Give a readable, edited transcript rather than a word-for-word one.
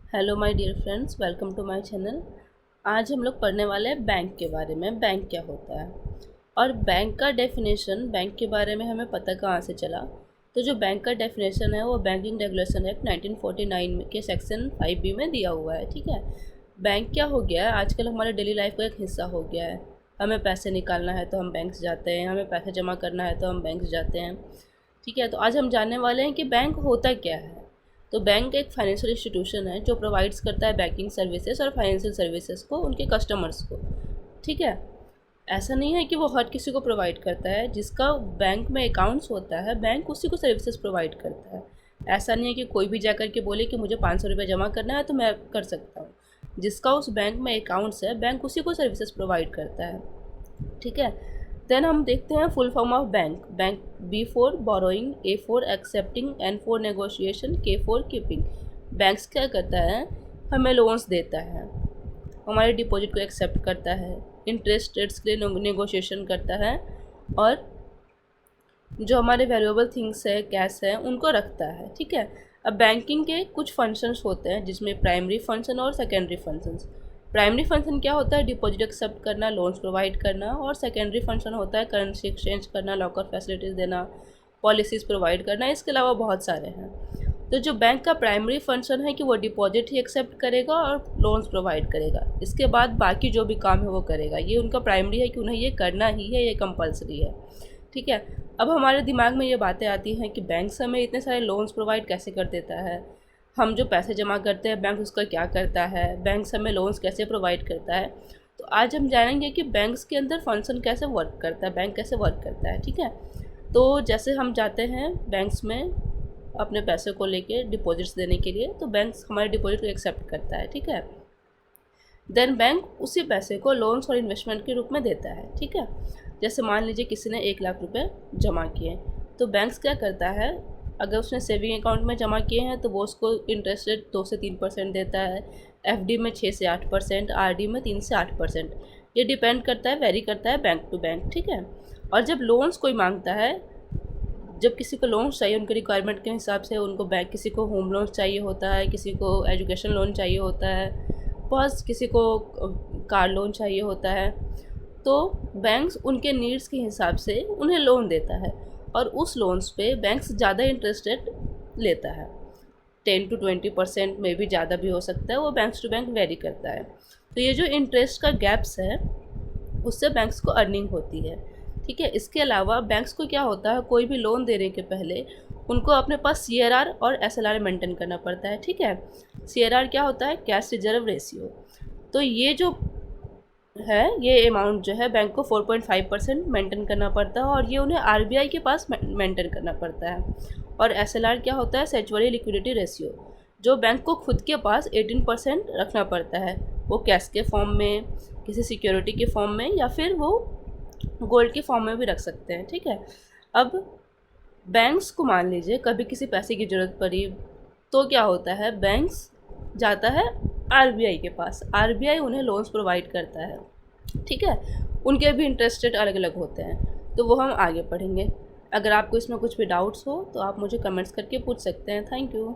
Hello my dear friends, welcome to my channel. आज हम लोग पढ़ने वाले हैं बैंक के बारे में। बैंक क्या होता है और बैंक का डेफिनेशन, बैंक के बारे में हमें पता कहाँ से चला। तो जो बैंक का डेफिनेशन है वो बैंकिंग रेगुलेशन एक्ट 1949 के सेक्शन 5B में दिया हुआ है। ठीक है, बैंक क्या हो गया है, आजकल हमारे डेली लाइफ का एक हिस्सा हो गया है। हमें पैसे निकालना है तो हम बैंक जाते हैं, हमें पैसे जमा करना है तो हम बैंक जाते हैं। ठीक है, तो आज हम जानने वाले हैं कि बैंक होता क्या है। तो बैंक एक फाइनेंशियल इंस्टीट्यूशन है जो प्रोवाइड्स करता है बैंकिंग सर्विसेज और फाइनेंशियल सर्विसेज को उनके कस्टमर्स को। ठीक है, ऐसा नहीं है कि वो हर किसी को प्रोवाइड करता है। जिसका बैंक में अकाउंट्स होता है, बैंक उसी को सर्विसेज प्रोवाइड करता है। ऐसा नहीं है कि कोई भी जाकर के बोले कि मुझे 500 रुपये जमा करना है तो मैं कर सकता हूँ। जिसका उस बैंक में अकाउंट्स है, बैंक उसी को सर्विसेज प्रोवाइड करता है। ठीक है, देन हम देखते हैं full form of bank. Bank B for borrowing, A for accepting, N for negotiation, K for keeping. Banks क्या करता है, हमें लोन्स देता है, हमारे डिपॉजिट को एक्सेप्ट करता है, इंटरेस्ट रेट्स के लिए नेगोशिएशन करता है, और जो हमारे वैल्यूएबल थिंग्स है, कैश है, उनको रखता है। ठीक है, अब बैंकिंग के कुछ फंक्शंस होते हैं जिसमें प्राइमरी फंक्शन और सेकेंडरी फंक्शंस। प्राइमरी फंक्शन क्या होता है, डिपॉजिट एक्सेप्ट करना, लोन्स प्रोवाइड करना, और सेकेंडरी फंक्शन होता है करेंसी एक्सचेंज करना, लॉकर फैसिलिटीज़ देना, पॉलिसीज़ प्रोवाइड करना। इसके अलावा बहुत सारे हैं। तो जो बैंक का प्राइमरी फंक्शन है कि वो डिपॉजिट ही एक्सेप्ट करेगा और लोन्स प्रोवाइड करेगा, इसके बाद बाकी जो भी काम है वो करेगा। ये उनका प्राइमरी है कि उन्हें ये करना ही है, ये कंपलसरी है। ठीक है, अब हमारे दिमाग में ये बातें आती हैं कि बैंक हमें इतने सारे लोन्स प्रोवाइड कैसे कर देता है, हम जो पैसे जमा करते हैं बैंक उसका क्या करता है, बैंक हमें लोन्स कैसे प्रोवाइड करता है। तो आज हम जानेंगे कि बैंक्स के अंदर फंक्शन कैसे वर्क करता है, बैंक कैसे वर्क करता है। ठीक है, तो जैसे हम जाते हैं बैंक्स में अपने पैसे को लेके डिपॉजिट्स देने के लिए, तो बैंक हमारे डिपॉजिट को एक्सेप्ट करता है। ठीक है, देन बैंक उसी पैसे को लोन्स और इन्वेस्टमेंट के रूप में देता है। ठीक है, जैसे मान लीजिए किसी ने 1 लाख रुपए जमा किए, तो बैंक्स क्या करता है, अगर उसने सेविंग अकाउंट में जमा किए हैं तो वो उसको इंटरेस्ट रेट 2 से 3% देता है, एफडी में 6 से 8%, आरडी में 3 से 8%। ये डिपेंड करता है, वेरी करता है बैंक टू बैंक। ठीक है, और जब लोन्स कोई मांगता है, जब किसी को लोन्स चाहिए उनके रिक्वायरमेंट के हिसाब से, उनको बैंक, किसी को होम लोन्स चाहिए होता है, किसी को एजुकेशन लोन चाहिए होता है, बस किसी को कार लोन चाहिए होता है, तो बैंक्स उनके नीड्स के हिसाब से उन्हें लोन देता है, और उस लोन्स पे बैंक्स ज़्यादा इंटरेस्ट रेट लेता है। 10 to 20% में भी ज़्यादा भी हो सकता है, वो बैंक्स टू बैंक वेरी करता है। तो ये जो इंटरेस्ट का गैप्स है उससे बैंक्स को अर्निंग होती है। ठीक है, इसके अलावा बैंक्स को क्या होता है, कोई भी लोन देने के पहले उनको अपने पास सीआरआर और एसएलआर मेंटेन करना पड़ता है। ठीक है, सीआरआर क्या होता है, कैश रिजर्व रेशियो। तो ये जो है, ये अमाउंट जो है बैंक को 4.5% मेंटेन करना पड़ता है, और ये उन्हें आरबीआई के पास मेंटेन करना पड़ता है। और एसएलआर क्या होता है, स्टैट्यूटरी लिक्विडिटी रेशियो, जो बैंक को खुद के पास 18% रखना पड़ता है। वो कैश के फॉर्म में, किसी सिक्योरिटी के फॉर्म में, या फिर वो गोल्ड के फॉर्म में भी रख सकते हैं। ठीक है, अब बैंक्स को मान लीजिए कभी किसी पैसे की ज़रूरत पड़ी, तो क्या होता है, बैंक्स जाता है आरबीआई के पास, आरबीआई उन्हें लोन्स प्रोवाइड करता है। ठीक है, उनके भी इंटरेस्ट रेट अलग अलग होते हैं, तो वो हम आगे पढ़ेंगे। अगर आपको इसमें कुछ भी डाउट्स हो तो आप मुझे कमेंट्स करके पूछ सकते हैं। Thank you.